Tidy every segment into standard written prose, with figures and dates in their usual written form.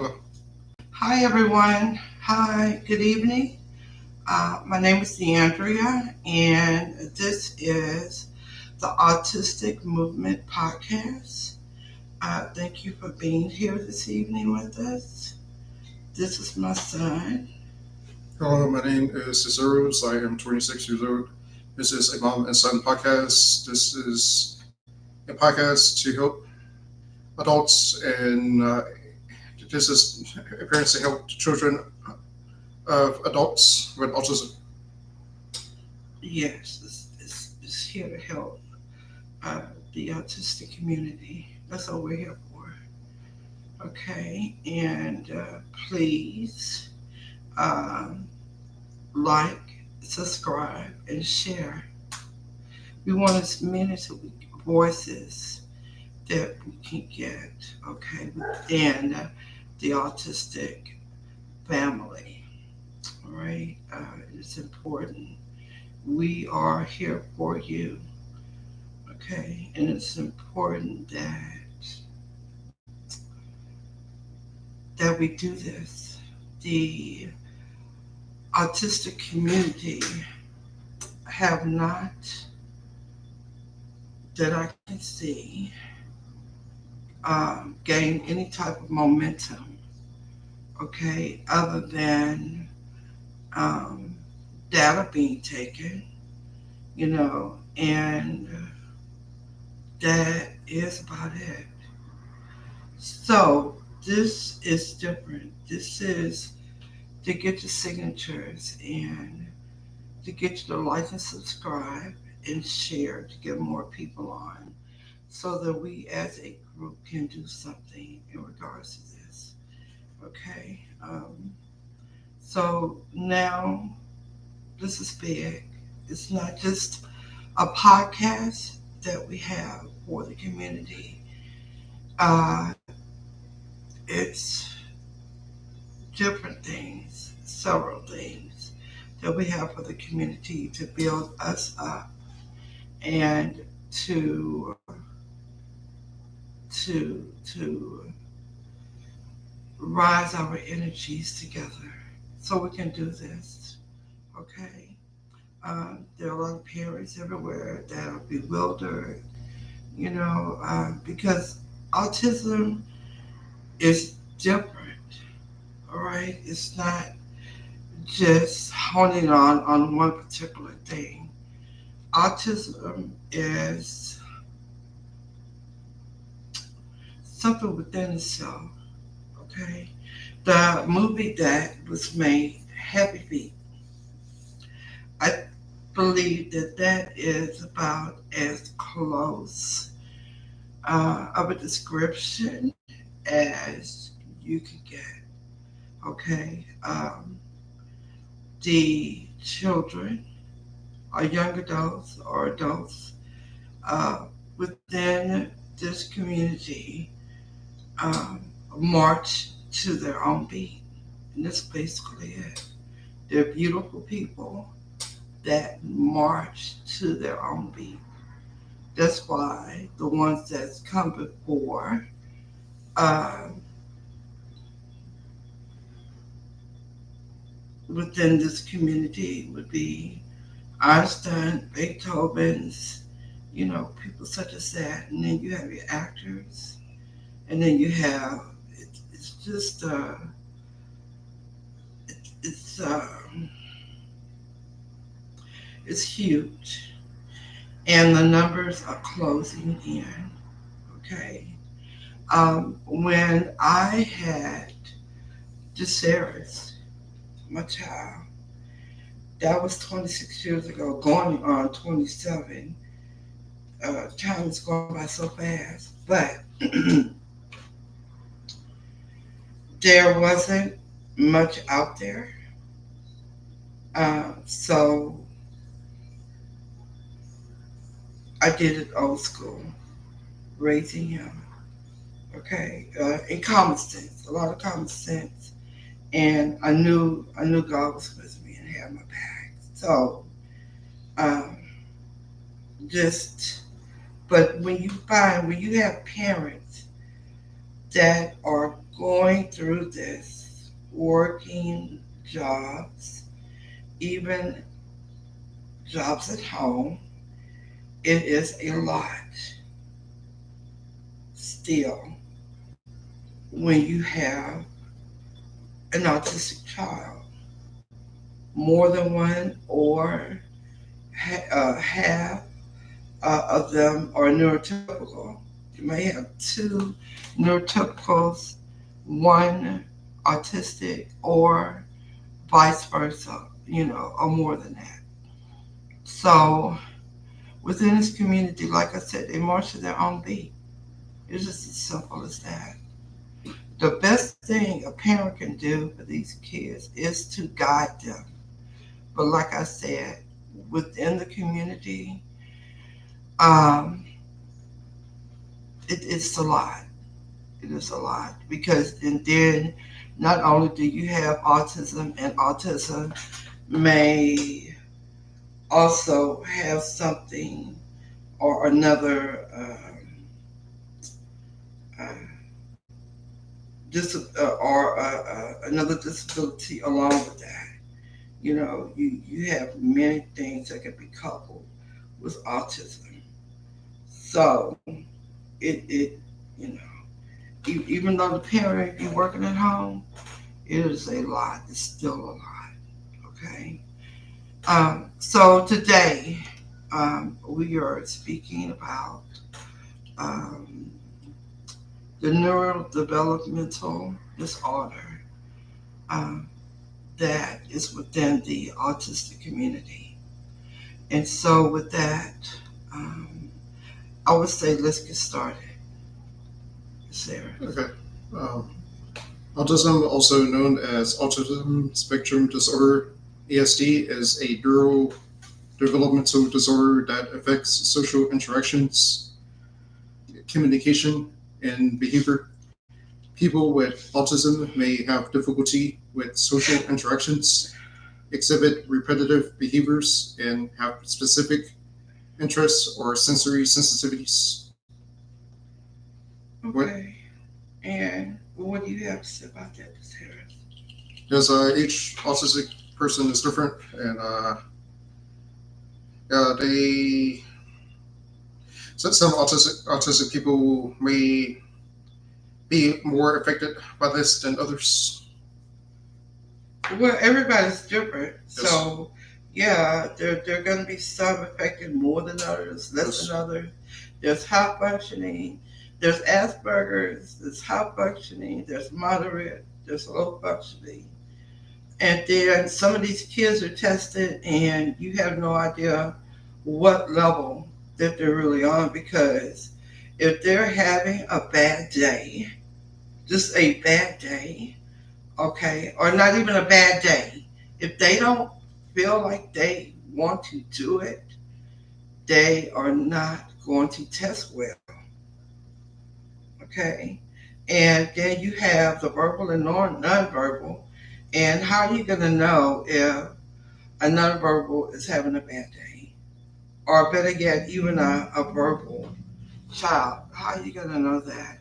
Hello. Hi, everyone. Hi, good evening. My name is Deandria, and this is the Autistic Movement Podcast. Thank you for being here this evening with us. This is my son. Hello, my name is Cesaros. I am 26 years old. This is a mom and son podcast. This is a podcast to help adults and this is parents to help children of adults with autism. Yes, it's here to help uh, the autistic community. That's all we're here for. Okay, and please um, like, subscribe, and share. We want as many voices that we can get, okay, within the autistic family. All right, it's important. We are here for you, okay, and it's important that we do this. The autistic community have not, that I can see, gained any type of momentum, okay, other than um, data being taken, and that is about it. So this is different. This is to get your signatures and to get you to like and subscribe and share to get more people on so that we as a group can do something in regards to this. Okay. So now this is big. It's not just a podcast that we have for the community. Uh, it's different things, several things that we have for the community to build us up and to rise our energies together so we can do this. Okay. There are a lot of parents everywhere that are bewildered, because autism is different. All right, it's not just honing on one particular thing. Autism is something within itself. Okay, the movie that was made, Happy Feet, I believe that is about as close of a description as you can get. Okay, the children or young adults or adults uh, within this community um, march to their own beat. And that's basically it. They're beautiful people that march to their own beat. That's why the ones that's come before um, within this community would be Einstein, Beethoven's, people such as that. And then you have your actors, and then you have it's just it's it's huge, and the numbers are closing in. Okay, when I had Jaceres, my child, that was 26 years ago, going on 27. Time is going by so fast, but there wasn't much out there. So I did it old school, raising him. Okay, in common sense, a lot of common sense, and I knew God was with me and had my back. So um, just, but when you have parents that are going through this, working jobs, even jobs at home, it is a lot still when you have an autistic child, more than one, or half of them are neurotypical. You may have two neurotypicals, one autistic, or vice versa, or more than that. So within this community, like I said, they march to their own beat. It's just as simple as that. The best thing a parent can do for these kids is to guide them. But like I said, within the community, um, it's a lot. It is a lot because, and then not only do you have autism, and autism may also have something or another uh, another disability along with that. You have many things that can be coupled with autism. So it even though the parent be working at home, it is a lot. It's still a lot. Okay. So today we are speaking about um, the neurodevelopmental disorder um, that is within the autistic community. And so, with that, um, I would say let's get started. Sarah. Okay. Um, Autism, also known as autism spectrum disorder (ASD), is a neurodevelopmental disorder that affects social interactions, communication, and behavior. People with autism may have difficulty with social interactions, exhibit repetitive behaviors, and have specific interests or sensory sensitivities. What, Okay. And what do you have to say about that, Sarah? because each autistic person is different, and they some autistic people may be more affected by this than others. Well, everybody's different. Yes. So, yeah, there are going to be some affected more than others, less Yes. than others. There's high functioning, there's Asperger's, there's high functioning, there's moderate, there's low functioning. And then some of these kids are tested, and you have no idea what level that they're really on because if they're having a bad day, just a bad day, okay, or not even a bad day, if they don't feel like they want to do it, they are not going to test well, okay? And then you have the verbal and nonverbal. And how are you going to know if a nonverbal is having a bad day? Or better yet, even a verbal child. How are you going to know that?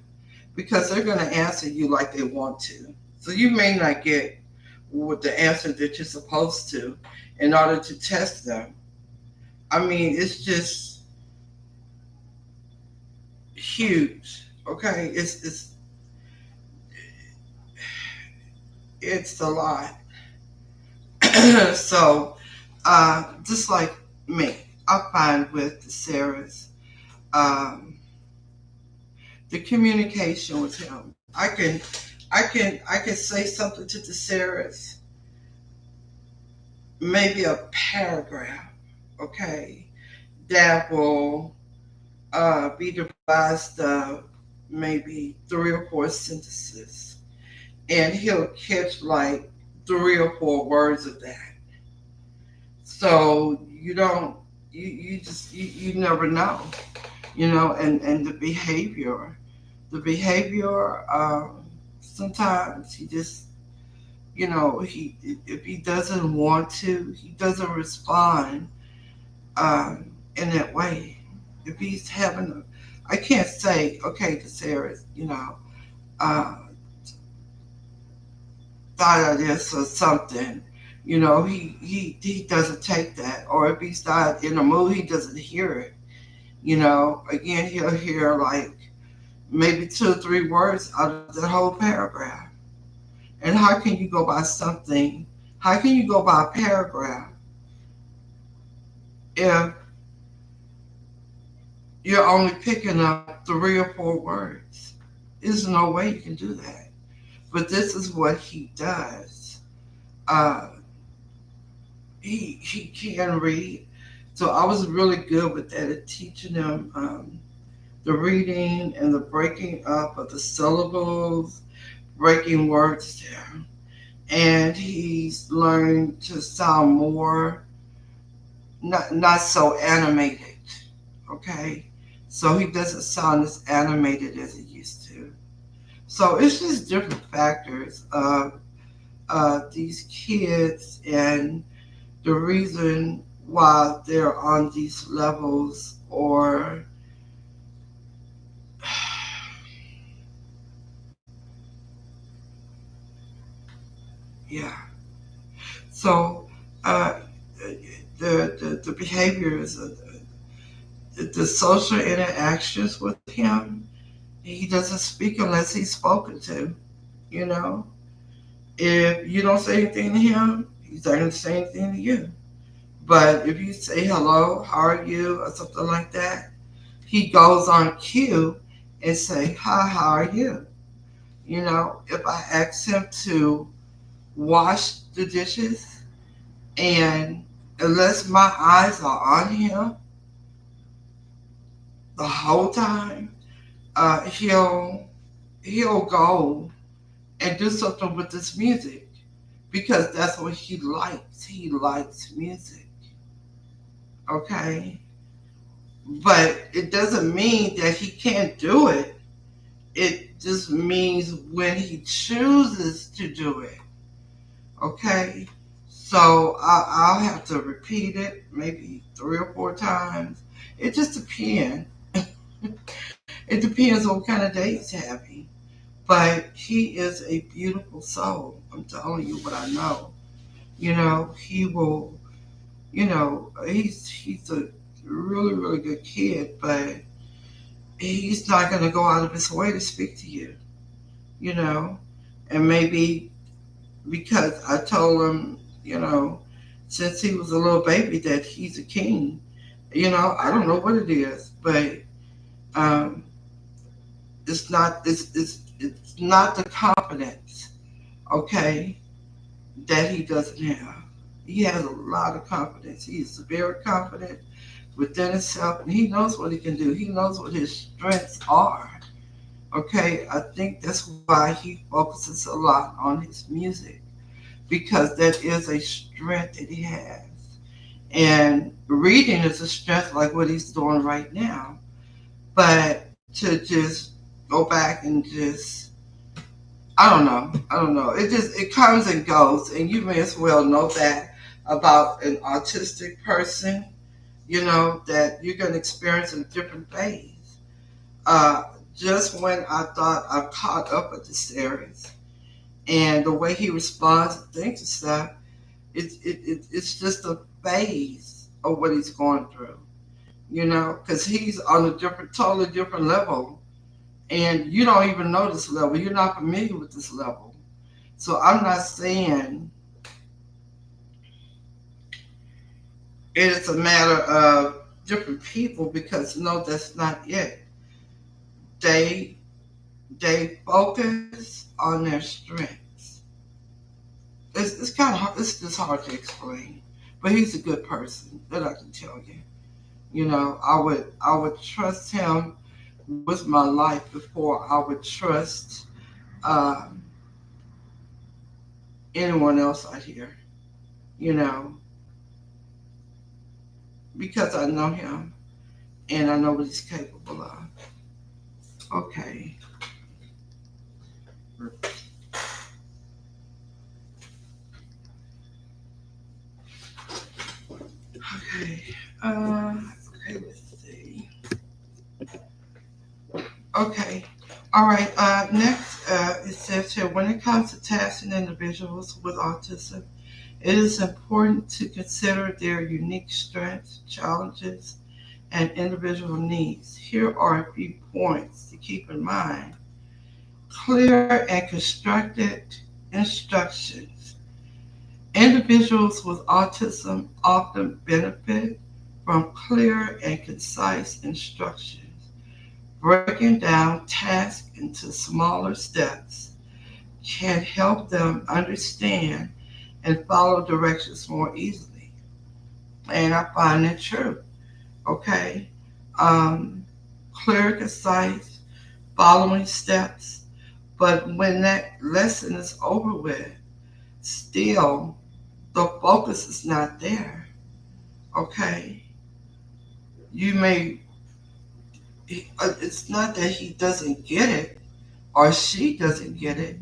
Because they're going to answer you like they want to. So you may not get with the answer that you're supposed to in order to test them. I mean, it's just huge. Okay, it's a lot. So, just like me, I find with the Sarahs, um, the communication with him. I can say something to the Sarahs, maybe a paragraph, okay, that will be devised of maybe 3 or 4 sentences, and he'll catch like 3 or 4 words of that. So you don't, you never know, and the behavior. Sometimes he just, he if he doesn't want to, he doesn't respond um, in that way. If he's having, I can't say, okay, to Sarah, uh, thought of this or something. He doesn't take that. Or if he's not in a mood, he doesn't hear it. Again, he'll hear like maybe 2 or 3 words out of that whole paragraph. And how can you go by something? How can you go by a paragraph if you're only picking up 3 or 4 words? There's no way you can do that. But this is what he does. Uh, he can read. So I was really good with that at teaching him the reading and the breaking up of the syllables, breaking words down. And he's learned to sound more not so animated. Okay, so he doesn't sound as animated as he used to. So it's just different factors of these kids and the reason why they're on these levels, or yeah. So uh, the behaviors, the social interactions with him, he doesn't speak unless he's spoken to. You know, if you don't say anything to him, he's not going to say anything to you. But if you say hello, how are you, or something like that, he goes on cue and say, hi, how are you? If I ask him to wash the dishes, and unless my eyes are on him the whole time, he'll go and do something with this music because that's what he likes. He likes music, okay? But it doesn't mean that he can't do it. It just means when he chooses to do it, okay? So I'll have to repeat it maybe 3 or 4 times. It just depends. It depends on what kind of day he's having. But he is a beautiful soul. I'm telling you what I know. He will. He's a really really good kid, but he's not going to go out of his way to speak to you. You know, and maybe because I told him, since he was a little baby that he's a king. I don't know what it is, but um, it's not the confidence, okay, that he doesn't have. He has a lot of confidence. He's very confident within himself, and he knows what he can do. He knows what his strengths are. Okay, I think that's why he focuses a lot on his music because that is a strength that he has. And reading is a strength like what he's doing right now. But to just go back and just I don't know. I don't know. It comes and goes, and you may as well know that about an autistic person. That you're going to experience in different phase. Uh, just when I thought I caught up with the series and the way he responds to things and stuff, it's just a phase of what he's going through. Because he's on a totally different level, and you don't even know this level. You're not familiar with this level. So I'm not saying it is a matter of different people because no, that's not it. They they focus on their strengths. It's kind of hard. It's just hard to explain. But he's a good person. That I can tell you. I would trust him with my life before I would trust um, anyone else out here. You know, because I know him and I know what he's capable of. Okay. Okay. Okay. Let's see. Okay. All right. Next, it says here when it comes to tasking individuals with autism, it is important to consider their unique strengths, challenges, and individual needs. Here are a few points to keep in mind. Clear and constructed instructions. Individuals with autism often benefit from clear and concise instructions. Breaking down tasks into smaller steps can help them understand and follow directions more easily. And I find it true. Okay? Um, Clear, concise, following steps. But when that lesson is over with, still the focus is not there. Okay? You may, it's not that he doesn't get it or she doesn't get it.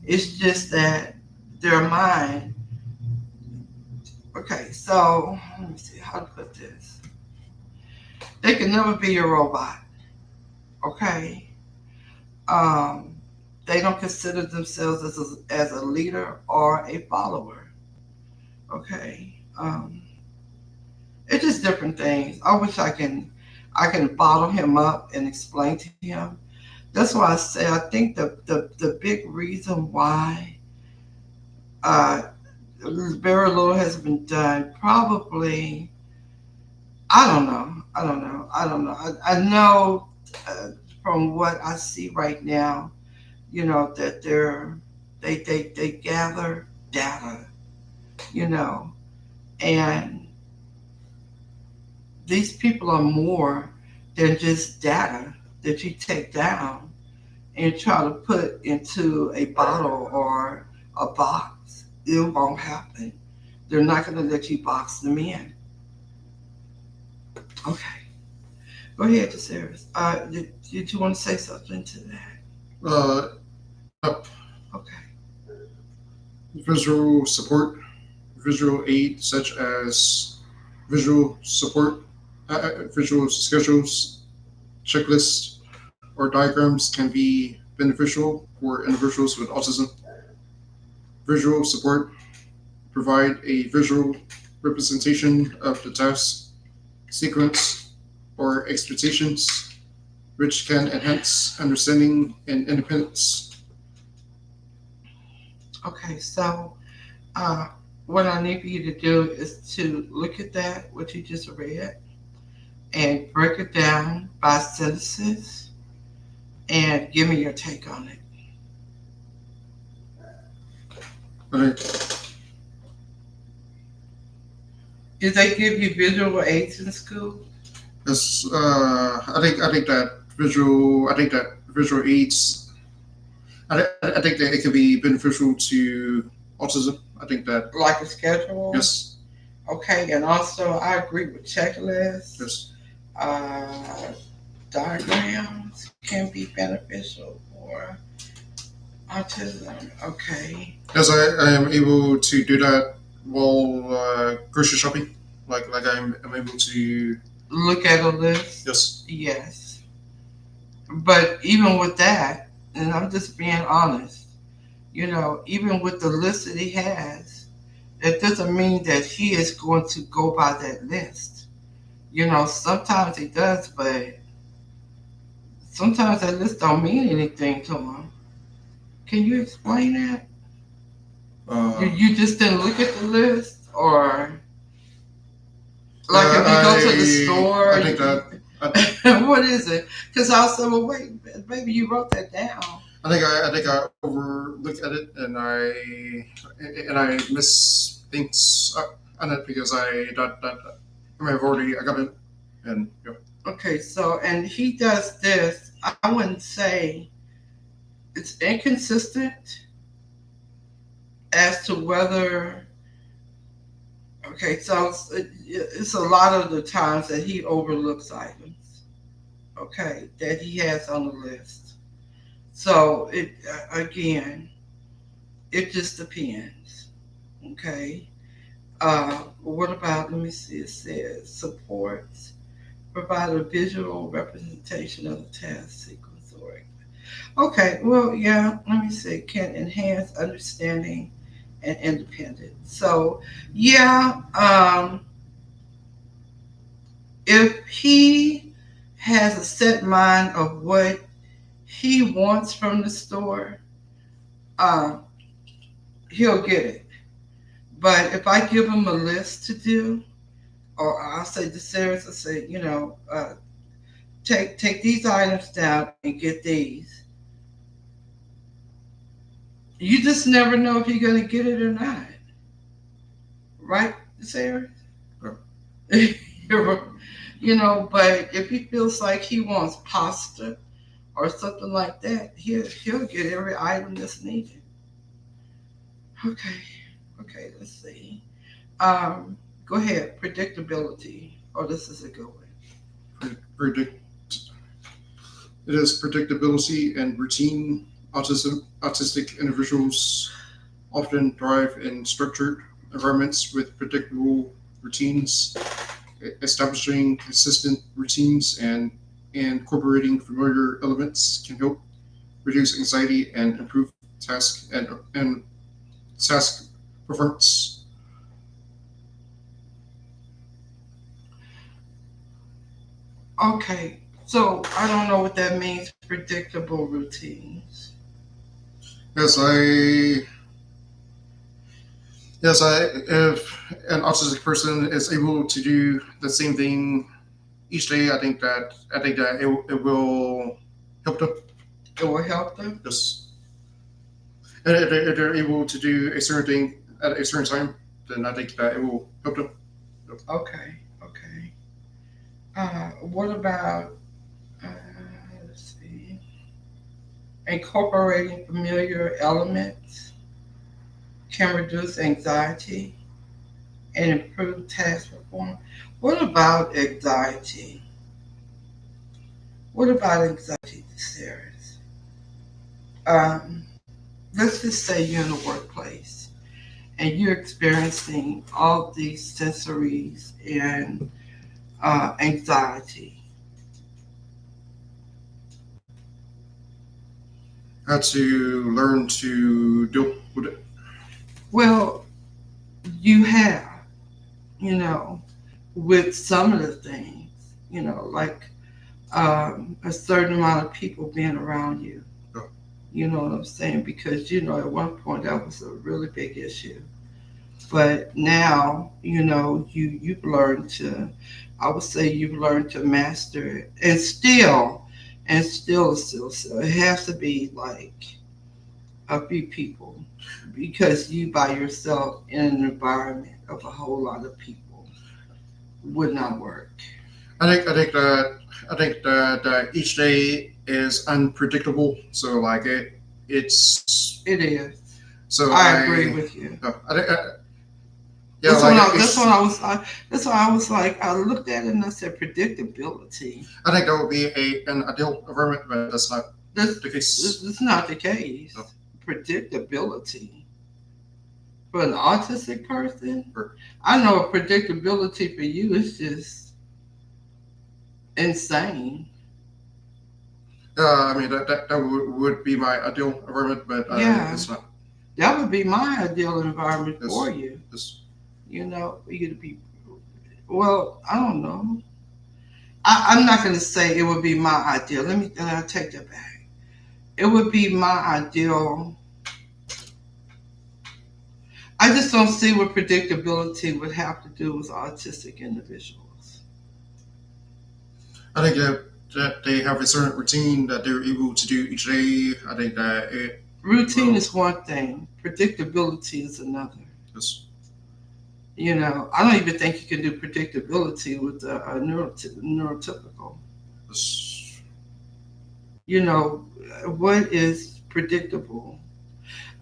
It's just that their mind, okay, so let me see how to put this. They can never be a robot. Okay? Um, they don't consider themselves as a leader or a follower. Okay? It's just different things. I wish I can bottle him up and explain to him. That's why I say I think the big reason why uh, very little has been done probably I know from what I see right now, that they gather data, you know, and these people are more than just data that you take down and try to put into a bottle or a box. It won't happen. They're not going to let you box them in. Okay, go ahead, Caceres. Did you want to say something to that? Uh, yep. Okay. Visual support, visual aid such as visual support, visual schedules, checklists, or diagrams can be beneficial for individuals with autism. Visual support provide a visual representation of the task, sequence, or expectations, which can enhance understanding and independence. Okay, so uh, what I need for you to do is to look at that, what you just read, and break it down by sentences and give me your take on it. Okay. Did they give you visual aids in school? Yes, I think that visual aids. I think that it can be beneficial to autism. I think that Like a schedule? yes, Okay, and also I agree with checklists. yes, Uh, Diagrams can be beneficial for autism. Okay. yes. I am able to do that while grocery shopping. I'm able to Look at a list. yes, Yes. But even with that, and I'm just being honest, even with the list that he has, that doesn't mean that he is going to go by that list. Sometimes he does, but sometimes that list don't mean anything to him. Can you explain that? You, uh, you just didn't look at the list, or like if you go to the store, I think that I, what is it? Because I was saying, well, wait, baby, you wrote that down. I think I overlook at it and I miss things on it because I mean, I've already I got it and yeah. Okay, so and he does this. I wouldn't say it's inconsistent as to whether. Okay, so it's a lot of the times that he overlooks items. Okay, that he has on the list. So it again, it just depends. Okay. What about? Let me see. It says supports provide a visual representation of the task sequence or. Okay, well, yeah, let me see. Can enhance understanding and independence. So, yeah, if he has a set mind of what he wants from the store, uh, he'll get it. But if I give him a list to do, or I'll say to Sarah, I say, take these items down and get these. You just never know if you're gonna get it or not, right, Sarah? Yeah. But if he feels like he wants pasta or something like that, he'll get every item that's needed. Okay, okay, let's see. Go ahead, predictability. Oh, this is a good one. Predict it is predictability and routine. Autistic individuals often thrive in structured environments with predictable routines. Establishing consistent routines and incorporating familiar elements can help reduce anxiety and improve task and task performance. Okay, so I don't know what that means. Predictable routines. Yes, I yes I if an autistic person is able to do the same thing each day, I think that it will help them. It will help them. Yes, and if they're able to do a certain thing at a certain time, then I think that it will help them. Okay, okay. What about uh, let's see, incorporating familiar elements can reduce anxiety and improve task performance. What about anxiety? What about anxiety, Sarah? Let's just say you're in the workplace and you're experiencing all these sensories and anxiety. How to learn to deal with it. Well, you have, you know, with some of the things, like a certain amount of people being around you. Yeah. You know what I'm saying? Because, at one point that was a really big issue. But now, you've learned to, I would say you've learned to master it. And still, it has to be like a few people because you by yourself in an environment of a whole lot of people would not work. I think that each day is unpredictable. So like it's It is. so I agree with you. I think yeah That's like when I. That's when it's I was. That's why I was like. I looked at it and I said predictability. I think that would be an ideal environment, but that's not That's the case. that's not the No. case. Predictability for an autistic person. Or, I know predictability for you is just insane. I mean that would be my ideal environment, but Yeah, it's not. that would be my ideal environment for This you. this For you to be. Well, I don't know. I'm not going to say it would be my ideal. I'll take that back. It would be my ideal. I just don't see what predictability would have to do with autistic individuals. I think that they have a certain routine that they're able to do each day. I think that it Routine will is one thing, predictability is another. just I don't even think you can do predictability with a neurotypical. just You know, what is predictable?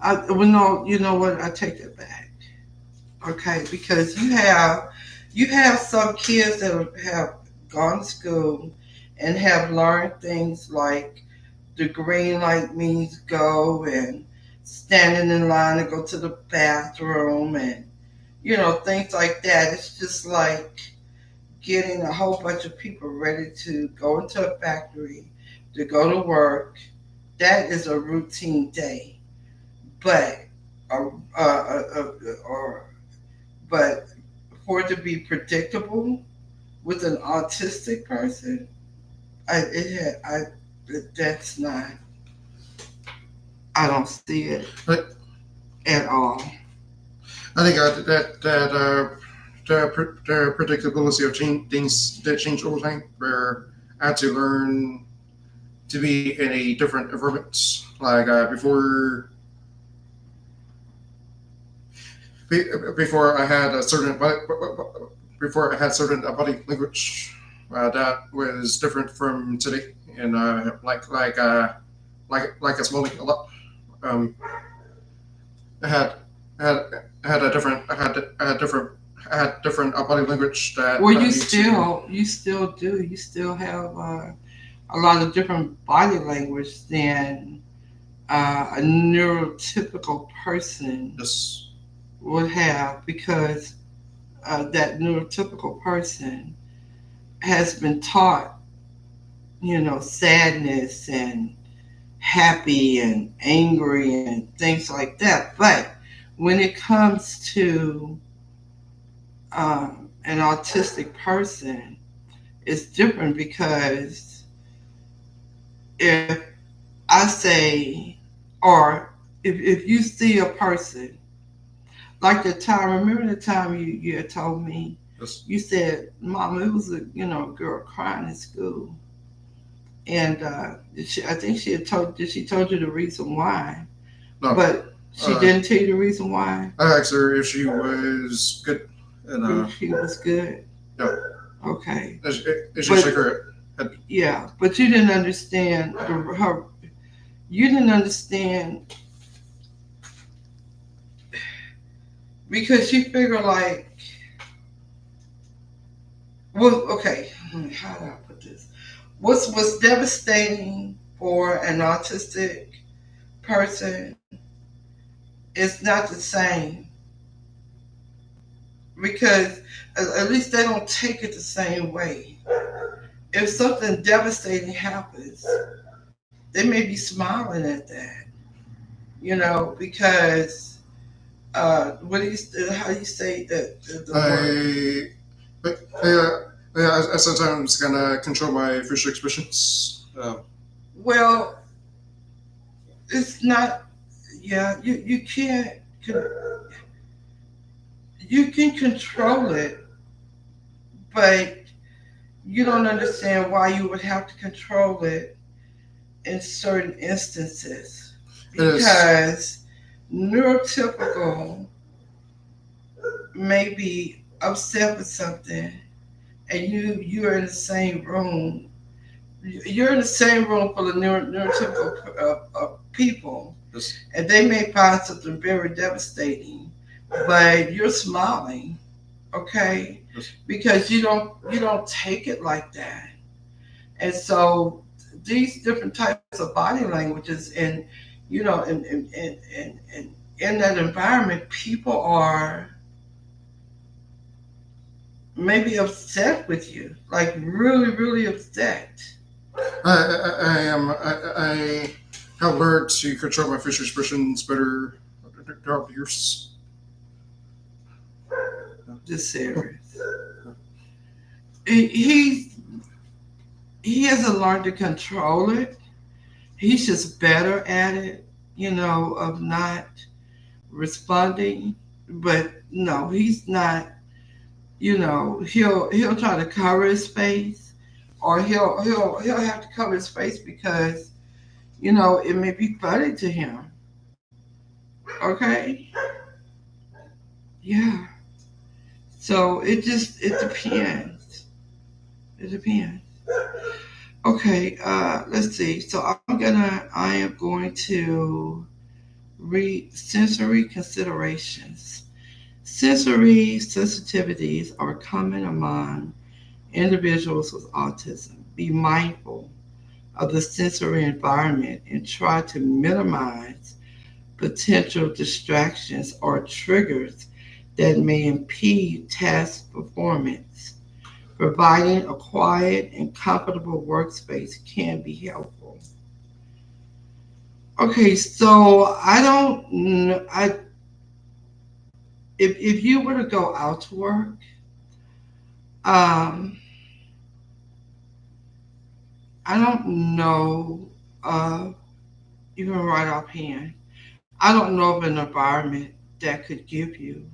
Well, no, you know what? I take that back. Okay, because you have some kids that have gone to school and have learned things like the green light means go and standing in line to go to the bathroom and things like that. It's just like getting a whole bunch of people ready to go into a factory to go to work. that is a routine day. But uh, uh, uh, uh, or but for it to be predictable with an autistic person, that's not. I don't see it But at all. I think the predictability of things that change over time, where I had to learn to be in a different environment. Like be- before I had a certain before I had certain body language that was different from today, and like a smiling a lot. Um, I had I had I had a different I had different I had different body language that Well, I need to. you still do. You still have a lot of different body language than a neurotypical person Just would have, because that neurotypical person has been taught, sadness and happy and angry and things like that. But when it comes to an autistic person, it's different, because if I say, or if you see a person, like the time, remember the time you had told me, just you said, Mama, it was a girl crying in school, and I think she told you the reason why, no. but she Uh, didn't tell you the reason why. I asked her if she was good, and If she was good, yeah, okay, and she but shook her head. yeah, but you didn't understand her. You didn't understand, because you figure like, well, okay, how do I put this? What's devastating for an autistic person is not the same, because at least they don't take it the same way. If something devastating happens, they may be smiling at that, because what do you how do you say that the word? I, I sometimes gonna control my facial expressions. Well, it's not. Yeah, you can't. You can control it, but you don't understand why you would have to control it in certain instances, It is. because neurotypical may be upset with something, and you're in the same room. You're in the same room full of neurotypical people, Yes. and they may find something very devastating, but you're smiling, okay, Yes. because you don't take it like that. And so these different types of body languages, and in that environment, people are maybe upset with you, like really, really upset. I am. I have learned to control my facial expressions better throughout the years. Just serious. He he hasn't learned to control it. He's just better at it, of not responding. But no, he's not. He'll try to cover his face, or he'll have to cover his face, because it may be funny to him. Okay, yeah. So it depends. It depends. Okay, let's see. So I am going to read sensory considerations. Sensory sensitivities are common among individuals with autism. Be mindful of the sensory environment and try to minimize potential distractions or triggers that may impede task performance. Providing a quiet and comfortable workspace can be helpful. Okay, so I don't. I if you were to go out to work, um, I don't know. Even right offhand, I don't know of an environment that could give you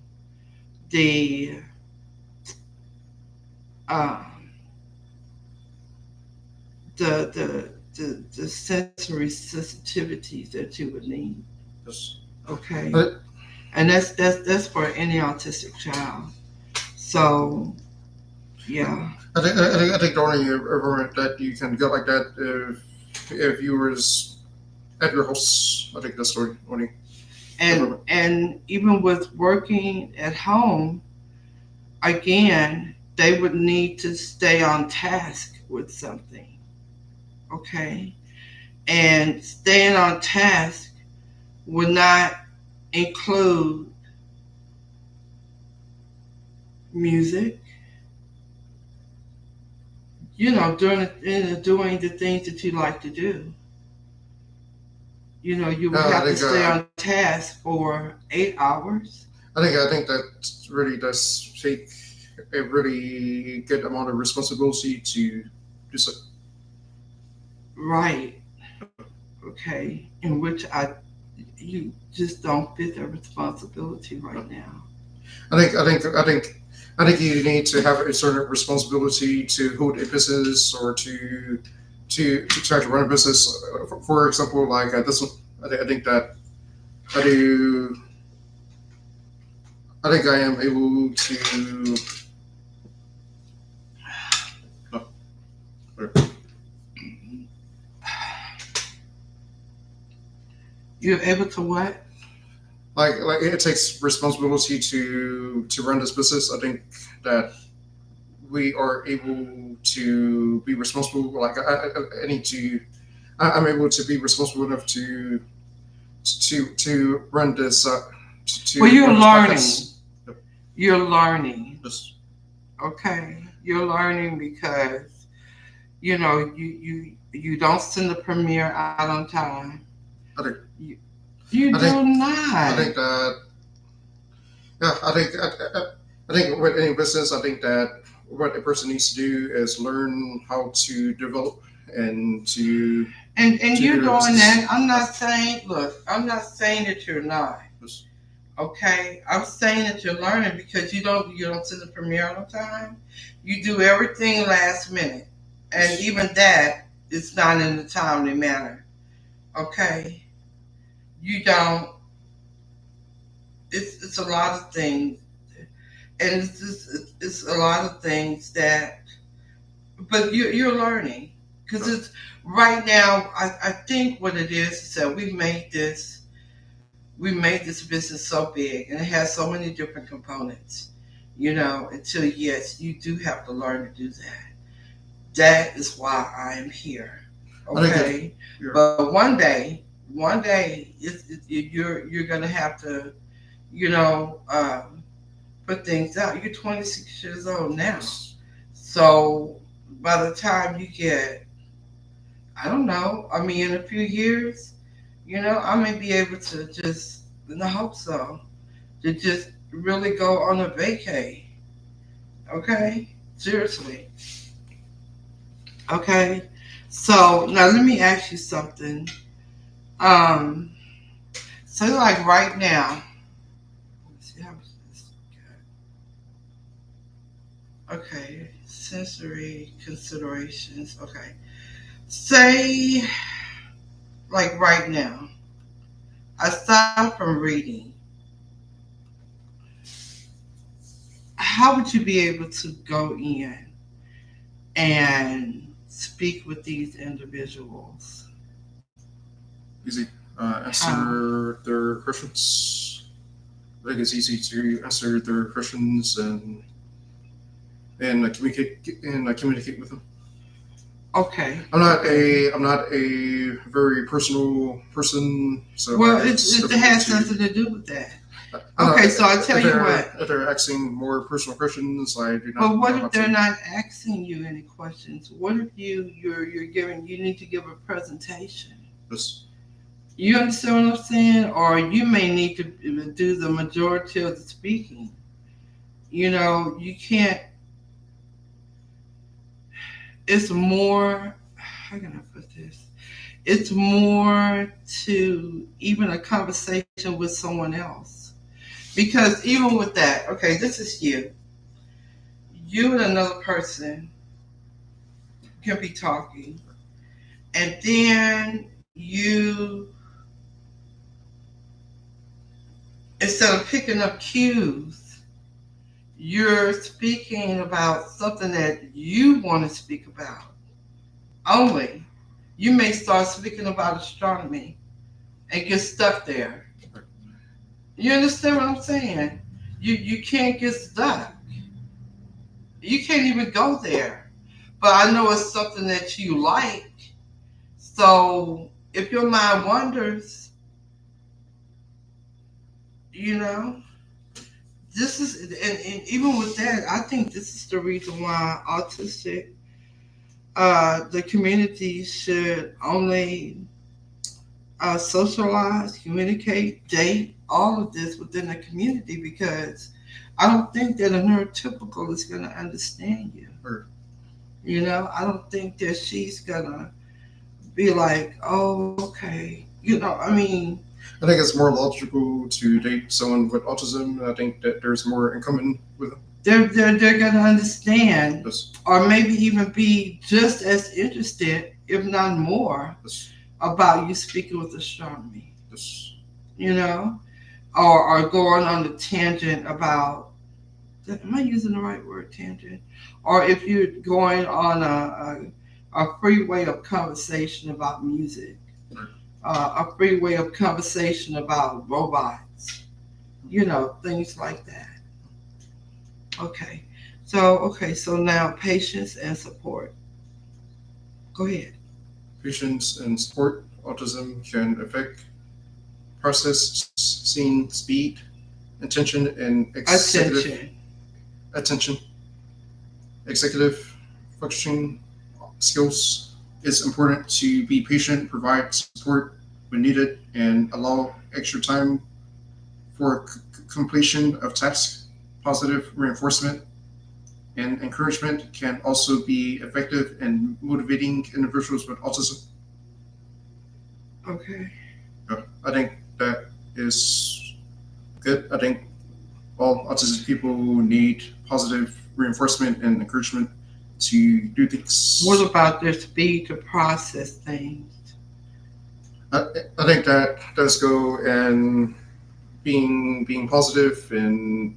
the um, the sensory sensitivities that you would need. Yes. Okay, I, and that's for any autistic child. So yeah, I think the only environment that you can get like that if you was at your house. I think that's the only environment. and even with working at home, again, they would need to stay on task with something. Okay, and staying on task would not include music. Doing the things that you like to do. You would Yeah, have to stay on task for 8 hours. I think that really does take a really good amount of responsibility to do so. Right. Okay. In which you just don't fit that responsibility right now. I think you need to have a certain responsibility to hold a business or to try to run a business. For example, like this one, I think that I do. I think I am able to. No, You're able to what? like it takes responsibility to run this business. I think that we are able to be responsible. Like I need to. I'm able to be responsible enough to run this Well, to you're run this learning. podcast. Yep. You're learning. Yes. Okay. You're learning because you don't send the premiere out on time. I think You, you I think do I not. think that yeah I think with any business I think that what a person needs to do is learn how to develop and And to you're do a doing that. business. I'm Yeah. not saying, look, I'm not saying that you're not. Yes. Okay, I'm saying that you're learning because you don't send the premiere on time. You do everything last minute, and Yes. even that is not in a timely manner. Okay, you don't. It's a lot of things, and it's a lot of things that. But you're learning because it's right now. I think what it is that we made this business so big and it has so many different components, until yes, you do have to learn to do that. That is why I am here. I think it. Okay. Yeah. But one day you're gonna have to, you know, put things out. You're 26 years old now. Yes. So by the time you get, I don't know, I mean, in a few years, I may be able to just, and I hope so, to just really go on a vacay. Okay? Seriously. Okay? So now let me ask you something. Um, so like right now, let's see how much this got. Okay, sensory considerations. Okay. Say like right now, aside from reading, how would you be able to go in and speak with these individuals? Easy. How? Answer their questions. I think it's easy to answer their questions and communicate with them. Okay. I'm not a very personal person, so Well, it's it difficult has to. something to do with that. I don't Okay, know so I tell if you they're what. if they're asking more personal questions. I do But not what know how if they're to. not asking you any questions? What if you're giving you need to give a presentation? This You understand what I'm saying? Or you may need to do the majority of the speaking. You can't. It's more. How can I put this? It's more to even a conversation with someone else. Because even with that, okay, this is you. You and another person can be talking, and then instead of picking up cues, you're speaking about something that you want to speak about only. You may start speaking about astronomy and get stuck there. You understand what I'm saying? You can't get stuck. You can't even go there. But I know it's something that you like. So if your mind wanders, you know, this is, and even with that, I think this is the reason why autistic, the community should only socialize, communicate, date, all of this within the community because I don't think that a neurotypical is going to understand you. Or I don't think that she's going to be like, oh, okay. I mean, I think it's more logical to date someone with autism. I think that there's more in common with them. they're going to understand Yes. or maybe even be just as interested, if not more, Yes. about you speaking with astronomy, Yes. you know, or going on the tangent about, am I using the right word, tangent? Or if you're going on a free way of conversation about music, Right. a free way of conversation about robots, things like that. Okay, so now patience and support. Go ahead. Patience and support. Autism can affect processing speed, attention, and Attention. attention, executive functioning skills. It's important to be patient, provide support when needed, and allow extra time for completion of tasks. Positive reinforcement and encouragement can also be effective in motivating individuals with autism. Okay. I think that is good. I think all autistic people need positive reinforcement and encouragement to do What things. about their speed to process things? I, I think that does go and being positive and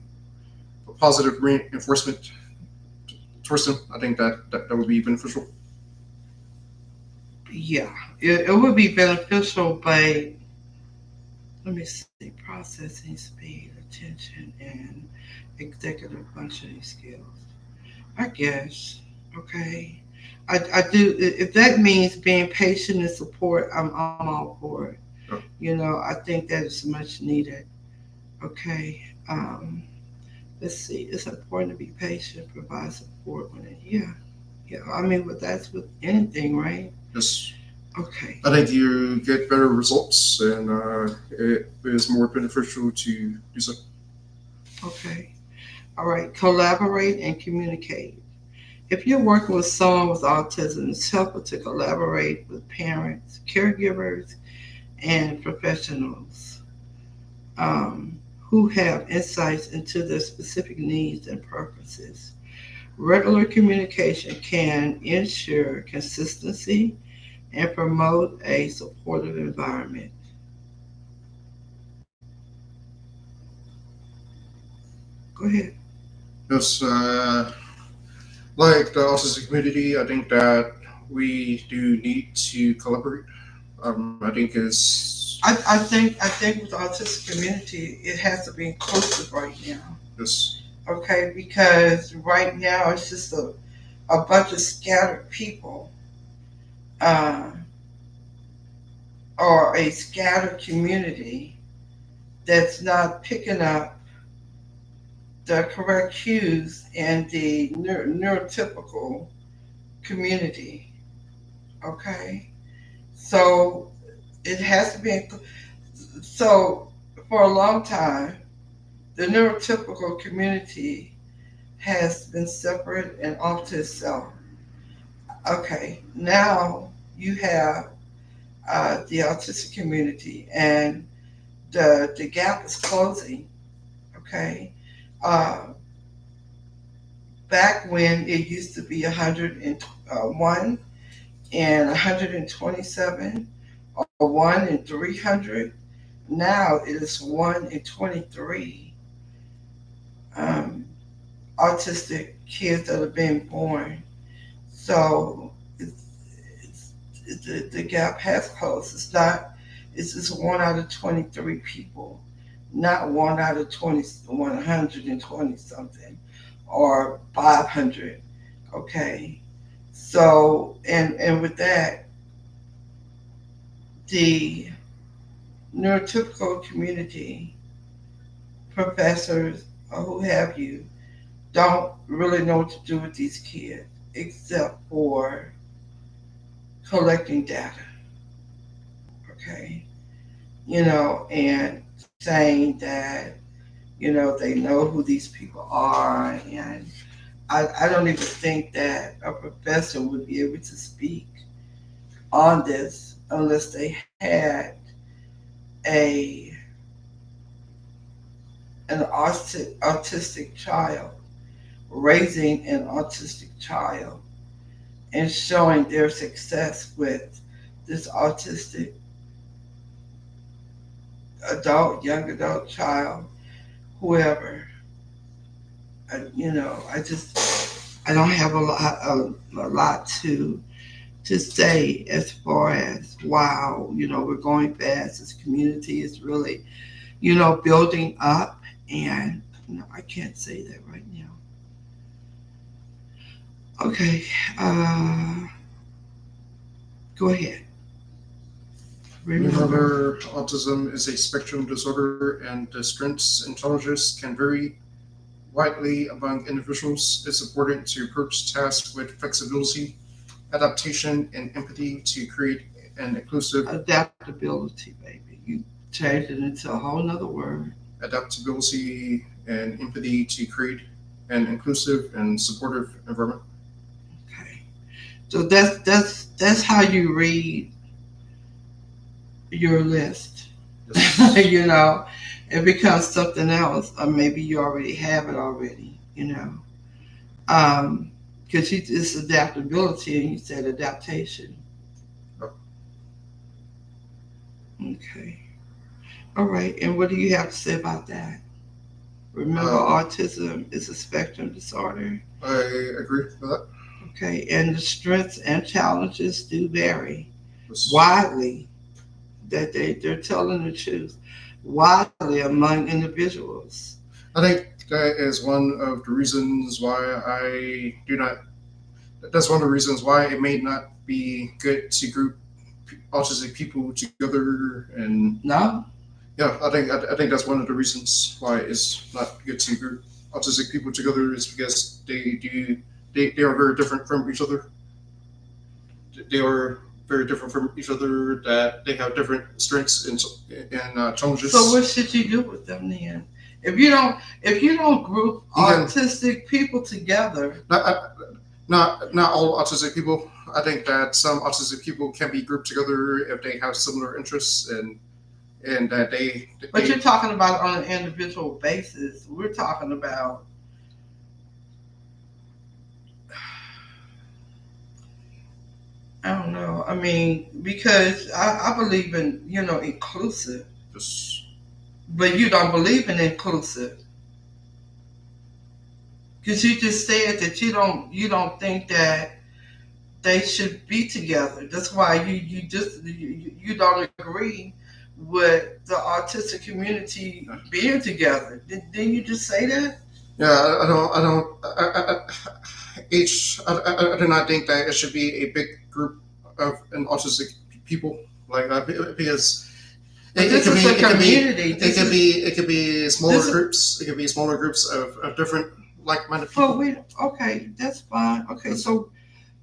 positive reinforcement towards them. I think that would be beneficial. Yeah, it would be beneficial, but let me see, processing speed, attention, and executive functioning skills. I guess. Okay. I do. If that means being patient and support, I'm all for it. Uh, I think that is much needed. Okay. Let's see. It's important to be patient, provide support when it. Yeah. Yeah. I mean, but that's with anything, right? yes, Okay. I think you get better results, and it is more beneficial to do so. Okay. All right. Collaborate and communicate. If you're working with someone with autism, it's helpful to collaborate with parents, caregivers, and professionals um, who have insights into their specific needs and preferences. Regular communication can ensure consistency and promote a supportive environment. Go ahead. Yes, like the autistic community, I think that we do need to collaborate. I think is I think with the autistic community, it has to be inclusive right now. this Okay, because right now it's just a bunch of scattered people, uh, or a scattered community that's not picking up the correct cues in the neurotypical community. Okay, so It has to be. So for a long time, the neurotypical community has been separate and off to itself. Okay, now you have the autistic community, and the gap is closing. Okay, uh, back when it used to be 101 and 127, or 1 in 300, now it is 1 in 23 um, autistic kids that are being born. So the gap has closed. It's not. It's just 1 out of 23 people, not 1 out of 120 something, or 500. Okay. So and with that, the neurotypical community, professors or who have you, don't really know what to do with these kids except for collecting data. Okay. And saying that, they know who these people are. And I don't even think that a professor would be able to speak on this unless they had a an autistic child, raising an autistic child, and showing their success with this autistic adult, young adult child, whoever. I don't have a lot to say as far as, wow, we're going fast. This community is really, building up, and I can't say that right now. Okay, go ahead. Remember, Remember, autism is a spectrum disorder, and the strengths and challenges can vary widely among individuals. It's important to approach tasks with flexibility, adaptation, and empathy to create an inclusive adaptability, baby. You changed it into a whole nother word. adaptability and empathy to create an inclusive and supportive environment. Okay, so that's how you read your list. Yes. It becomes something else, or maybe you already have it already. Um, because it's adaptability, and you said adaptation. Yep. Okay, all right. And what do you have to say about that? Remember, Um, autism is a spectrum disorder. I agree with that. Okay, and the strengths and challenges do vary Yes. widely. That they're telling the truth widely among individuals. I think that is one of the reasons why I do not. That's one of the reasons why it may not be good to group autistic people together. And No, yeah, I think that's one of the reasons why it's not good to group autistic people together is because they are very different from each other. They are very different from each other. That they have different strengths and so what challenges. should you do with them then? If you don't group You can autistic people together, not not all autistic people. I think that some autistic people can be grouped together if they have similar interests and that but you're they talking about on an individual basis. We're talking about, I don't know. I mean, because I believe in inclusive, just but you don't believe in inclusive because you just said that you don't think that they should be together. That's why you don't agree with the autistic community being together. Didn't you just say that? yeah. I do not think that it should be a big group of an autistic people like because But it this could is be a it could be community. it This could is be it could be smaller this is. groups. It could be smaller groups of different like-minded But people. we okay. That's fine. Okay, Yes. so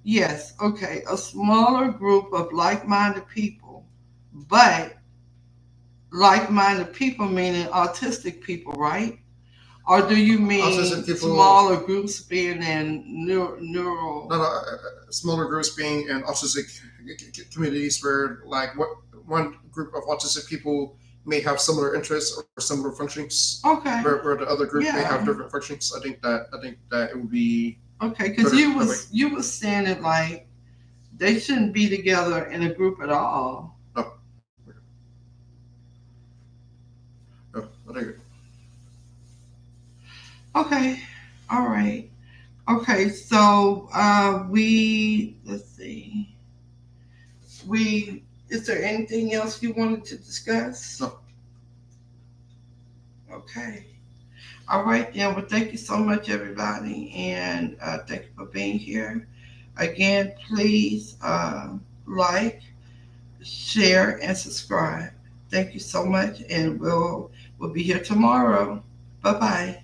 yes, okay, a smaller group of like-minded people, but like-minded people meaning autistic people, right? Or do you Autistic mean people, smaller groups being in no, neural? no, smaller groups being in autistic communities where like what one group of autistic people may have similar interests or similar functions, Okay, where the other group may have yeah, different functions. I think that it would be okay. Because better you that way. was saying it like they shouldn't be together in a group at all. No, no, I think Okay, all right. Okay, so we let's see. We is there anything else you wanted to discuss? no. Okay. All right, then. Well, thank you so much, everybody, and thank you for being here. Again, please like, share, and subscribe. Thank you so much, and we'll be here tomorrow. Bye bye.